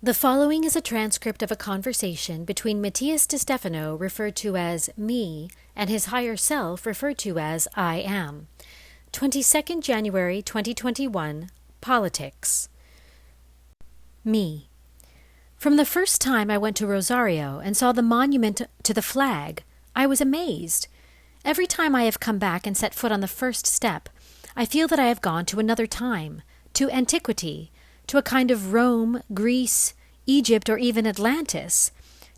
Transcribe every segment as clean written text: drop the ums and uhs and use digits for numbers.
The following is a transcript of a conversation between Matías De Stefano, referred to as me, and his higher self, referred to as I am. 22nd January 2021, Politics. Me. From the first time I went to Rosario and saw the monument to the flag, I was amazed. Every time I have come back and set foot on the first step, I feel that I have gone to another time, to antiquity, to a kind of Rome, Greece, Egypt, or even Atlantis,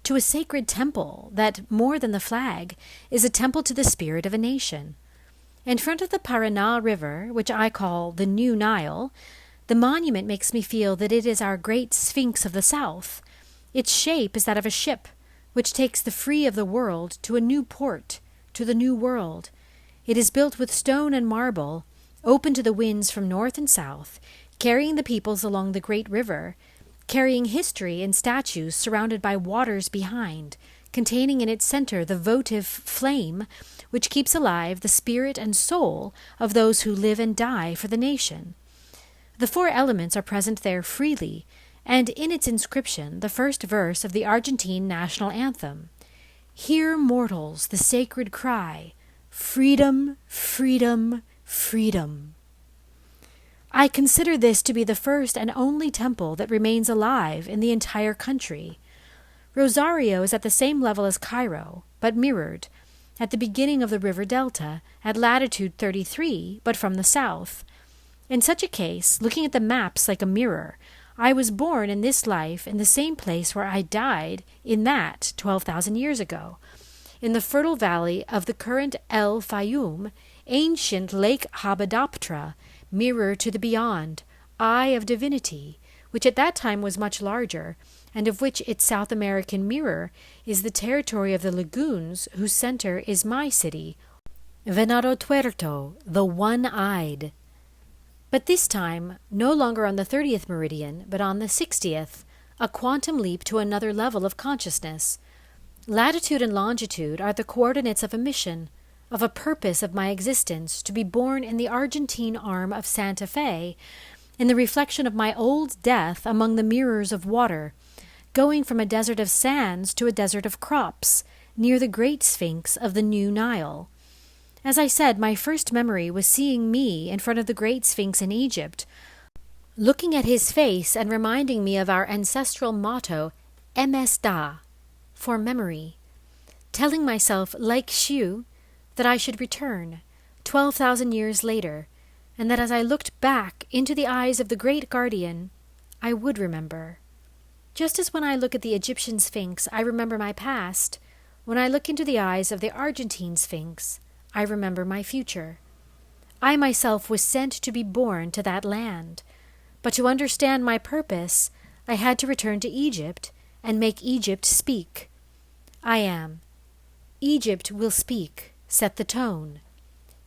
to a sacred temple that, more than the flag, is a temple to the spirit of a nation. In front of the Paraná River, which I call the New Nile, the monument makes me feel that it is our great Sphinx of the South. Its shape is that of a ship, which takes the free of the world to a new port, to the New World. It is built with stone and marble, open to the winds from north and south, carrying the peoples along the great river, carrying history and statues surrounded by waters behind, containing in its center the votive flame which keeps alive the spirit and soul of those who live and die for the nation. The four elements are present there freely, and in its inscription the first verse of the Argentine national anthem, "Hear, mortals, the sacred cry, freedom, freedom, freedom." I consider this to be the first and only temple that remains alive in the entire country. Rosario is at the same level as Cairo, but mirrored, at the beginning of the river delta, at latitude 33, but from the south. In such a case, looking at the maps like a mirror, I was born in this life in the same place where I died in that 12,000 years ago, in the fertile valley of the current El Fayum, ancient Lake Habadoptra, mirror to the beyond, eye of divinity, which at that time was much larger, and of which its South American mirror is the territory of the lagoons, whose center is my city, Venado Tuerto, the one-eyed. But this time, no longer on the 30th meridian, but on the 60th, a quantum leap to another level of consciousness. Latitude and longitude are the coordinates of a mission, of a purpose of my existence, to be born in the Argentine arm of Santa Fe, in the reflection of my old death among the mirrors of water, going from a desert of sands to a desert of crops, near the great Sphinx of the New Nile. As I said, my first memory was seeing me in front of the great Sphinx in Egypt, looking at his face and reminding me of our ancestral motto, Emes Da, for memory, telling myself, like Shu, that I should return 12,000 years later, and that as I looked back into the eyes of the great guardian, I would remember. Just as when I look at the Egyptian Sphinx, I remember my past, when I look into the eyes of the Argentine Sphinx, I remember my future. I myself was sent to be born to that land, but to understand my purpose, I had to return to Egypt and make Egypt speak. I am. Egypt will speak. Set the tone.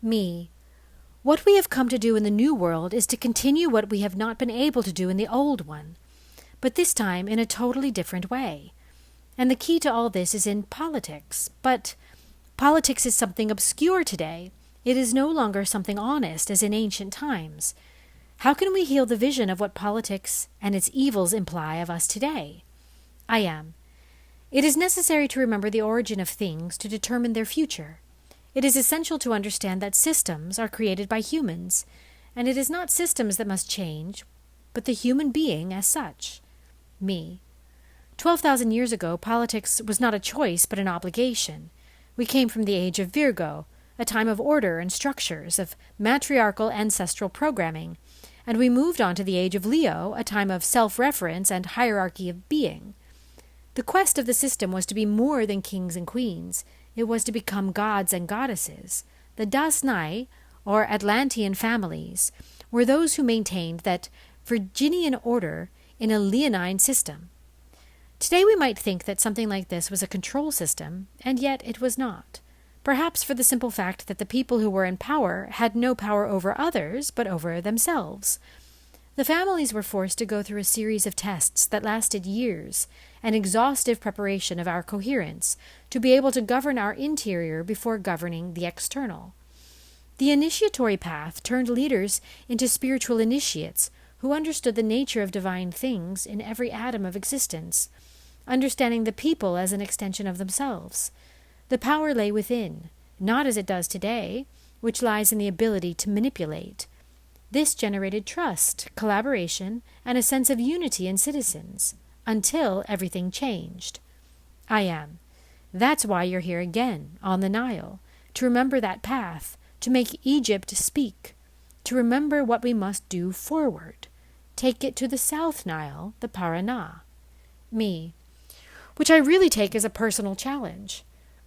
Me. What we have come to do in the new world is to continue what we have not been able to do in the old one, but this time in a totally different way. And the key to all this is in politics. But politics is something obscure today. It is no longer something honest as in ancient times. How can we heal the vision of what politics and its evils imply of us today? I am. It is necessary to remember the origin of things to determine their future. It is essential to understand that systems are created by humans, and it is not systems that must change, but the human being as such. Me. 12,000 years ago, politics was not a choice but an obligation. We came from the age of Virgo, a time of order and structures, of matriarchal ancestral programming, and we moved on to the age of Leo, a time of self-reference and hierarchy of being. The quest of the system was to be more than kings and queens. It was to become gods and goddesses. The DHae, or Atlantean families, were those who maintained that Virginian order in a leonine system. Today we might think that something like this was a control system, and yet it was not. Perhaps for the simple fact that the people who were in power had no power over others, but over themselves. The families were forced to go through a series of tests that lasted years, an exhaustive preparation of our coherence, to be able to govern our interior before governing the external. The initiatory path turned leaders into spiritual initiates, who understood the nature of divine things in every atom of existence, understanding the people as an extension of themselves. The power lay within, not as it does today, which lies in the ability to manipulate. This generated trust, collaboration, and a sense of unity in citizens, until everything changed. I am. That's why you're here again, on the Nile, to remember that path, to make Egypt speak, to remember what we must do forward. Take it to the South Nile, the Paraná. Me. Which I really take as a personal challenge.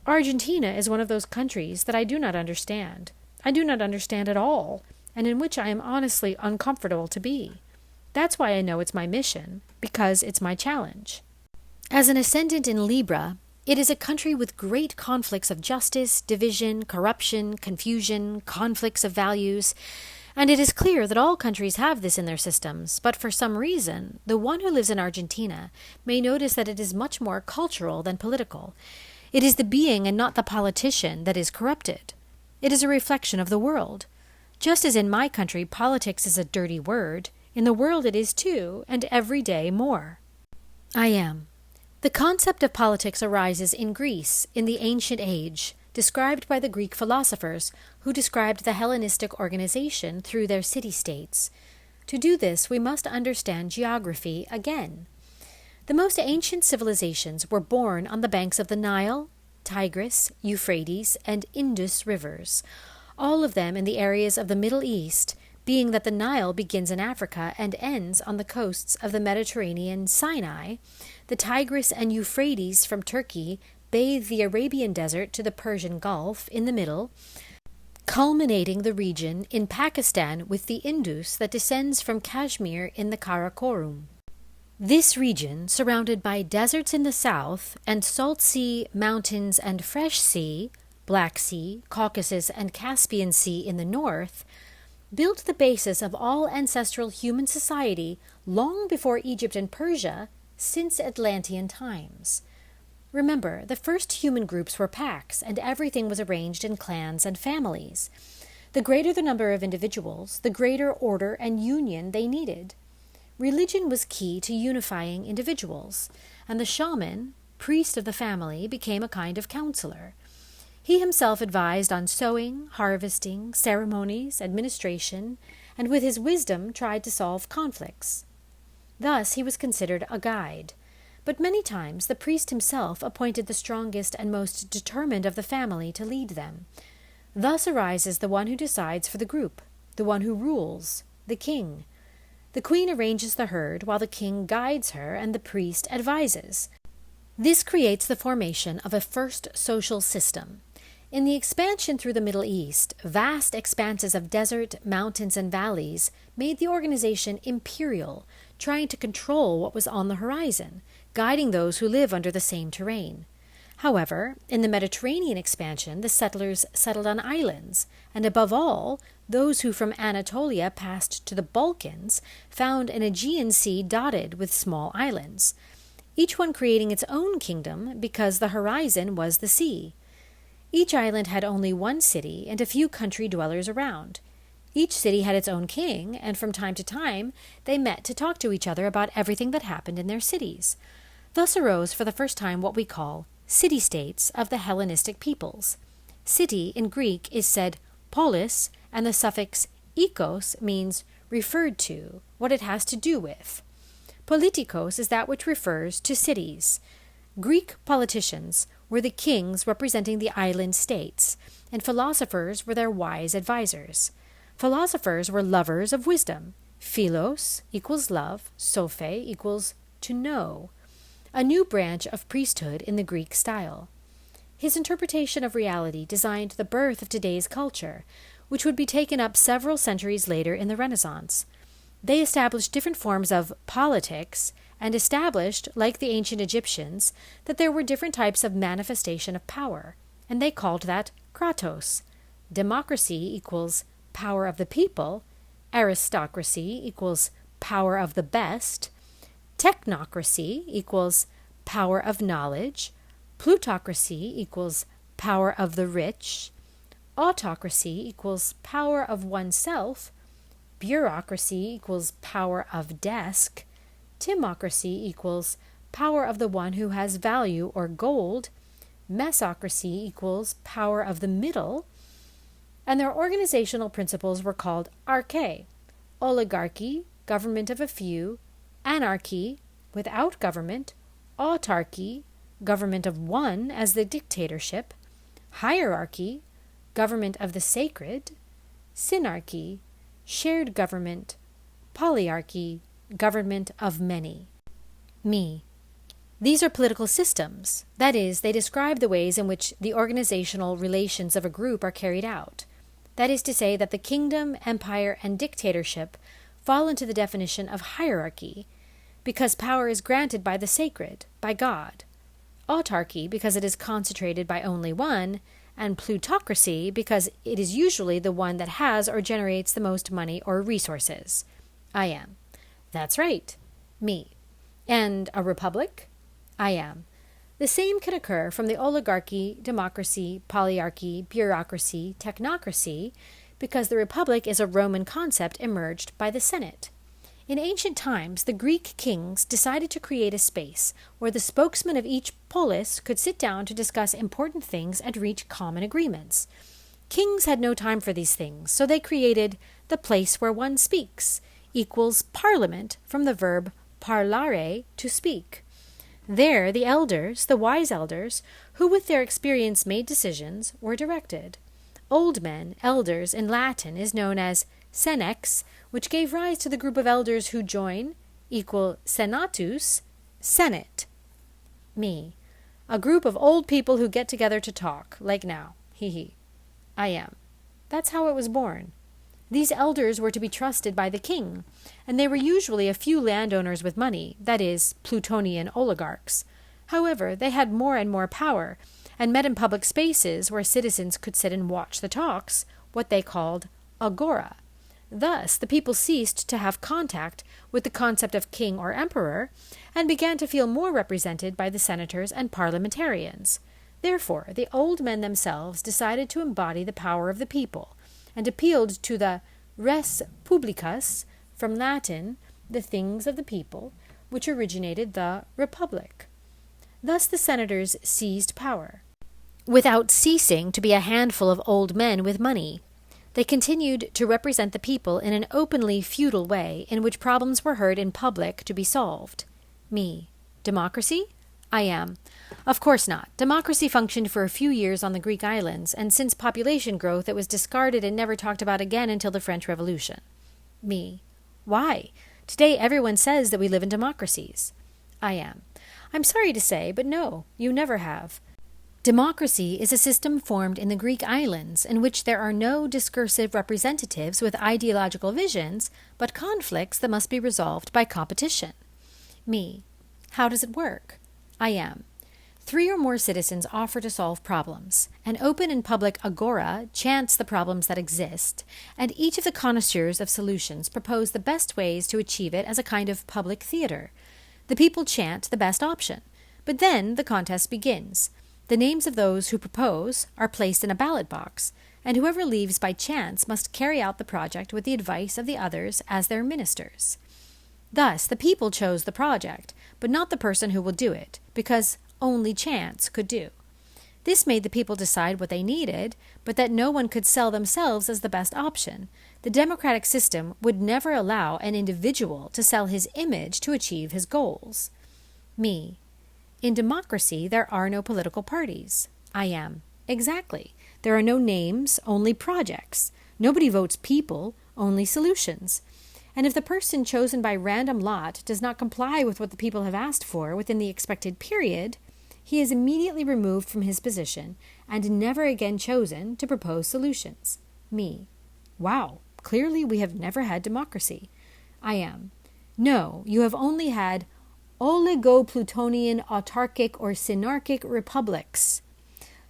Argentina is one of those countries that I do not understand. I do not understand at all, and in which I am honestly uncomfortable to be. That's why I know it's my mission, because it's my challenge. As an ascendant in Libra, it is a country with great conflicts of justice, division, corruption, confusion, conflicts of values, and it is clear that all countries have this in their systems, but for some reason, the one who lives in Argentina may notice that it is much more cultural than political. It is the being and not the politician that is corrupted. It is a reflection of the world. Just as in my country politics is a dirty word, in the world it is too, and every day more. I am. The concept of politics arises in Greece in the ancient age, described by the Greek philosophers who described the Hellenistic organization through their city-states. To do this, we must understand geography again. The most ancient civilizations were born on the banks of the Nile, Tigris, Euphrates, and Indus rivers, all of them in the areas of the Middle East, being that the Nile begins in Africa and ends on the coasts of the Mediterranean Sinai. The Tigris and Euphrates from Turkey bathe the Arabian Desert to the Persian Gulf in the middle, culminating the region in Pakistan with the Indus that descends from Kashmir in the Karakorum. This region, surrounded by deserts in the south and salt sea, mountains, and fresh sea, Black Sea, Caucasus, and Caspian Sea in the north, built the basis of all ancestral human society long before Egypt and Persia, since Atlantean times. Remember, the first human groups were packs, and everything was arranged in clans and families. The greater the number of individuals, the greater order and union they needed. Religion was key to unifying individuals, and the shaman, priest of the family, became a kind of counselor. He himself advised on sowing, harvesting, ceremonies, administration, and with his wisdom tried to solve conflicts. Thus he was considered a guide, but many times the priest himself appointed the strongest and most determined of the family to lead them. Thus arises the one who decides for the group, the one who rules, the king. The queen arranges the herd while the king guides her and the priest advises. This creates the formation of a first social system. In the expansion through the Middle East, vast expanses of desert, mountains, and valleys made the organization imperial, trying to control what was on the horizon, guiding those who live under the same terrain. However, in the Mediterranean expansion, the settlers settled on islands, and above all, those who from Anatolia passed to the Balkans found an Aegean Sea dotted with small islands, each one creating its own kingdom because the horizon was the sea. Each island had only one city and a few country dwellers around. Each city had its own king, and from time to time they met to talk to each other about everything that happened in their cities. Thus arose for the first time what we call city-states of the Hellenistic peoples. City in Greek is said polis, and the suffix ikos means referred to, what it has to do with. Politikos is that which refers to cities. Greek politicians were the kings representing the island states, and philosophers were their wise advisers. Philosophers were lovers of wisdom. Philos equals love, sophe equals to know, a new branch of priesthood in the Greek style. His interpretation of reality designed the birth of today's culture, which would be taken up several centuries later in the Renaissance. They established different forms of politics and established, like the ancient Egyptians, that there were different types of manifestation of power, and they called that kratos. Democracy equals power of the people, aristocracy equals power of the best, technocracy equals power of knowledge, plutocracy equals power of the rich, autocracy equals power of oneself, Bureaucracy equals power of desk. Timocracy equals power of the one who has value or gold. Mesocracy equals power of the middle. And their organizational principles were called archae: oligarchy, government of a few; anarchy, without government; autarky, government of one as the dictatorship; hierarchy, government of the sacred; synarchy, shared government; polyarchy, government of many. Me. These are political systems. That is, they describe the ways in which the organizational relations of a group are carried out. That is to say that the kingdom, empire, and dictatorship fall into the definition of hierarchy, because power is granted by the sacred, by God; autarky, because it is concentrated by only one; and plutocracy, because it is usually the one that has or generates the most money or resources. I am. That's right. Me. And a republic? I am. The same can occur from the oligarchy, democracy, polyarchy, bureaucracy, technocracy, because the republic is a Roman concept emerged by the Senate. In ancient times, the Greek kings decided to create a space where the spokesman of each polis could sit down to discuss important things and reach common agreements. Kings had no time for these things, so they created the place where one speaks, equals parliament from the verb parlare, to speak. There, the elders, the wise elders, who with their experience made decisions, were directed. Old men, elders, in Latin is known as senex, which gave rise to the group of elders who join, equal senatus, senate. Me. A group of old people who get together to talk, like now. He. I am. That's how it was born. These elders were to be trusted by the king, and they were usually a few landowners with money, that is, Plutonian oligarchs. However, they had more and more power, and met in public spaces where citizens could sit and watch the talks, what they called agora. Thus, the people ceased to have contact with the concept of king or emperor, and began to feel more represented by the senators and parliamentarians. Therefore, the old men themselves decided to embody the power of the people, and appealed to the res publicus, from Latin, the things of the people, which originated the republic. Thus the senators seized power, without ceasing to be a handful of old men with money. They continued to represent the people in an openly feudal way in which problems were heard in public to be solved. Me. Democracy? I am. Of course not. Democracy functioned for a few years on the Greek islands, and since population growth it was discarded and never talked about again until the French Revolution. Me. Why? Today everyone says that we live in democracies. I am. I'm sorry to say, but no, you never have. Democracy is a system formed in the Greek islands in which there are no discursive representatives with ideological visions, but conflicts that must be resolved by competition. Me. How does it work? I am. 3 or more citizens offer to solve problems. An open and public agora chants the problems that exist, and each of the connoisseurs of solutions propose the best ways to achieve it as a kind of public theater. The people chant the best option, but then the contest begins. The names of those who propose are placed in a ballot box, and whoever leaves by chance must carry out the project with the advice of the others as their ministers. Thus, the people chose the project, but not the person who will do it, because only chance could do. This made the people decide what they needed, but that no one could sell themselves as the best option. The democratic system would never allow an individual to sell his image to achieve his goals. Me. In democracy, there are no political parties. I am. Exactly. There are no names, only projects. Nobody votes people, only solutions. And if the person chosen by random lot does not comply with what the people have asked for within the expected period, he is immediately removed from his position and never again chosen to propose solutions. Me. Wow, clearly we have never had democracy. I am. No, you have only had oligo-Plutonian autarchic or synarchic republics.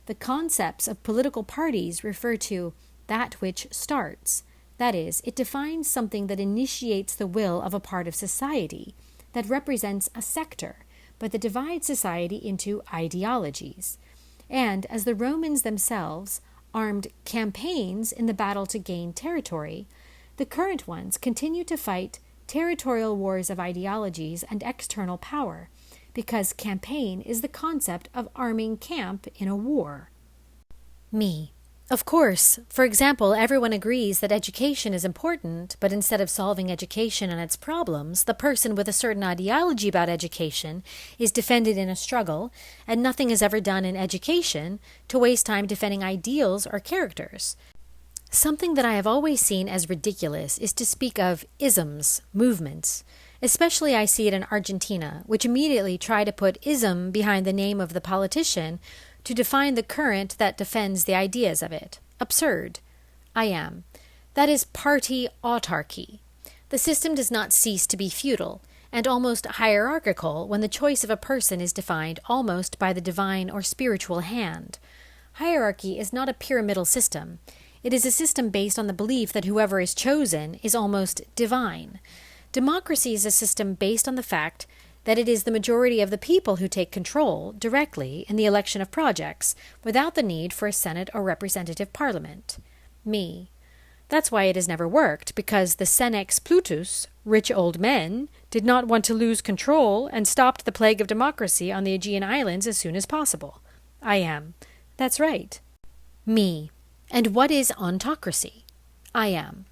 The concepts of political parties refer to that which starts. That is, it defines something that initiates the will of a part of society, that represents a sector, but that divides society into ideologies. And as the Romans themselves armed campaigns in the battle to gain territory, The current ones continue to fight territorial wars of ideologies and external power, because campaign is the concept of arming camp in a war. Me. Of course, for example, everyone agrees that education is important, but instead of solving education and its problems, the person with a certain ideology about education is defended in a struggle, and nothing is ever done in education to waste time defending ideals or characters. Something that I have always seen as ridiculous is to speak of isms, movements. Especially I see it in Argentina, which immediately try to put ism behind the name of the politician to define the current that defends the ideas of it. Absurd. I am. That is party autarky. The system does not cease to be feudal and almost hierarchical when the choice of a person is defined almost by the divine or spiritual hand. Hierarchy is not a pyramidal system. It is a system based on the belief that whoever is chosen is almost divine. Democracy is a system based on the fact that it is the majority of the people who take control directly in the election of projects without the need for a Senate or representative parliament. Me. That's why it has never worked, because the Senex Plutus, rich old men, did not want to lose control and stopped the plague of democracy on the Aegean Islands as soon as possible. I am. That's right. Me. And what is ontocracy? I am.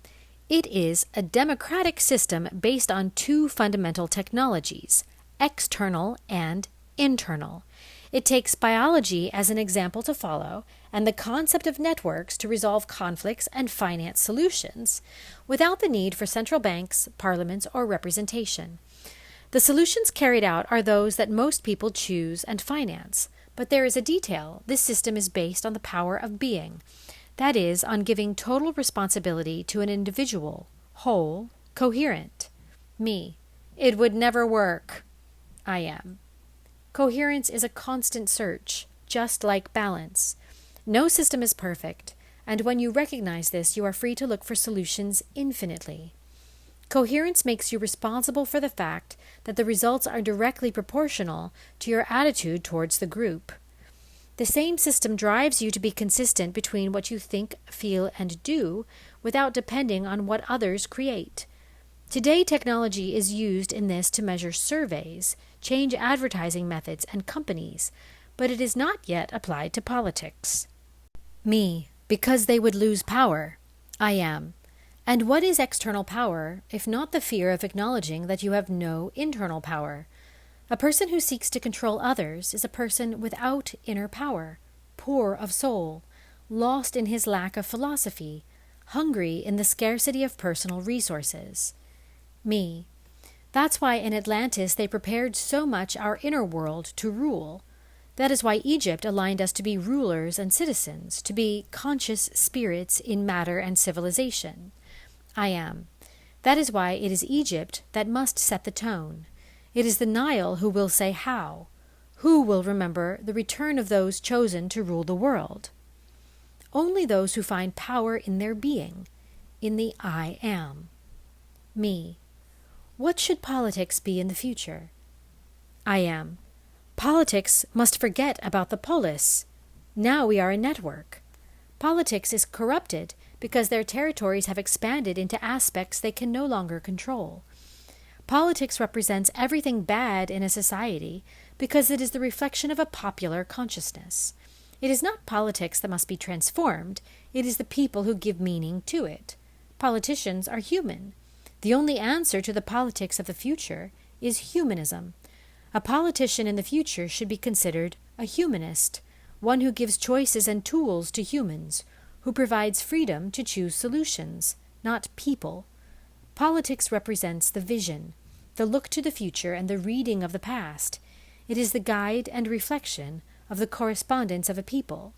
It is a democratic system based on two fundamental technologies, external and internal. It takes biology as an example to follow and the concept of networks to resolve conflicts and finance solutions without the need for central banks, parliaments, or representation. The solutions carried out are those that most people choose and finance, but there is a detail. This system is based on the power of being. That is, on giving total responsibility to an individual, whole, coherent. Me. It would never work. I am. Coherence is a constant search, just like balance. No system is perfect, and when you recognize this, you are free to look for solutions infinitely. Coherence makes you responsible for the fact that the results are directly proportional to your attitude towards the group. The same system drives you to be consistent between what you think, feel, and do without depending on what others create. Today, technology is used in this to measure surveys, change advertising methods and companies, but it is not yet applied to politics. Me, because they would lose power. I am. And what is external power, if not the fear of acknowledging that you have no internal power? A person who seeks to control others is a person without inner power, poor of soul, lost in his lack of philosophy, hungry in the scarcity of personal resources. Me. That's why in Atlantis they prepared so much our inner world to rule. That is why Egypt aligned us to be rulers and citizens, to be conscious spirits in matter and civilization. I am. That is why it is Egypt that must set the tone. It is the Nile who will say how. Who will remember the return of those chosen to rule the world? Only those who find power in their being, in the I am. Me. What should politics be in the future? I am. Politics must forget about the polis. Now we are a network. Politics is corrupted because their territories have expanded into aspects they can no longer control. Politics represents everything bad in a society because it is the reflection of a popular consciousness. It is not politics that must be transformed, it is the people who give meaning to it. Politicians are human. The only answer to the politics of the future is humanism. A politician in the future should be considered a humanist, one who gives choices and tools to humans, who provides freedom to choose solutions, not people. Politics represents the vision, the look to the future and the reading of the past. It is the guide and reflection of the correspondence of a people.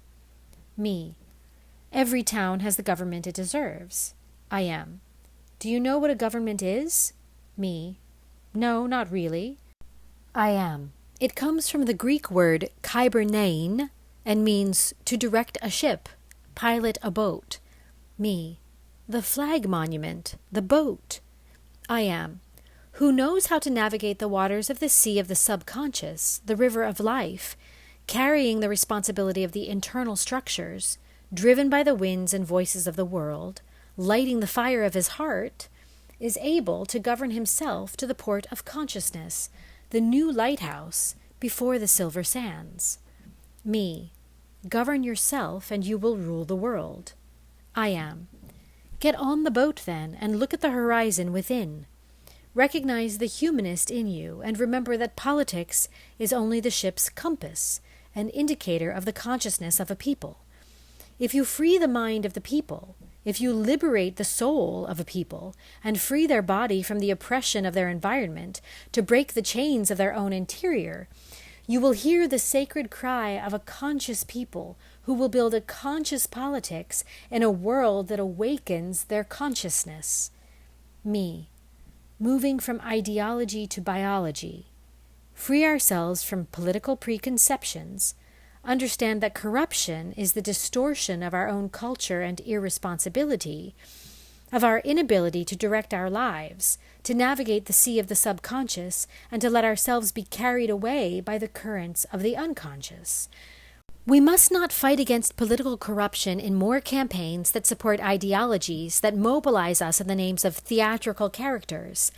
Me. Every town has the government it deserves. I am. Do you know what a government is? Me. No, not really. I am. It comes from the Greek word kybernein and means to direct a ship, pilot a boat. Me. The flag monument, the boat. I am. Who knows how to navigate the waters of the sea of the subconscious, the river of life, carrying the responsibility of the internal structures, driven by the winds and voices of the world, lighting the fire of his heart, is able to govern himself to the port of consciousness, the new lighthouse before the silver sands. Me. Govern yourself and you will rule the world. I am. Get on the boat then and look at the horizon within. Recognize the humanist in you and remember that politics is only the ship's compass, an indicator of the consciousness of a people. If you free the mind of the people, if you liberate the soul of a people and free their body from the oppression of their environment to break the chains of their own interior, you will hear the sacred cry of a conscious people who will build a conscious politics in a world that awakens their consciousness. Me. Moving from ideology to biology. Free ourselves from political preconceptions. Understand that corruption is the distortion of our own culture and irresponsibility, of our inability to direct our lives, to navigate the sea of the subconscious, and to let ourselves be carried away by the currents of the unconscious. We must not fight against political corruption in more campaigns that support ideologies that mobilize us in the names of theatrical characters.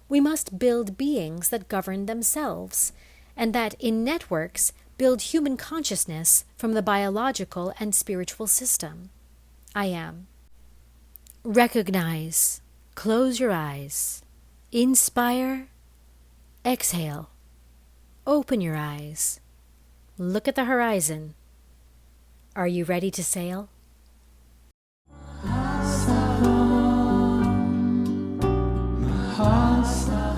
We must build beings that govern themselves, and that, in networks, build human consciousness from the biological and spiritual system. I am. Recognize. Close your eyes. Inspire. Exhale. Open your eyes. Look at the horizon. Are you ready to sail? Mahasaham, Mahasaham,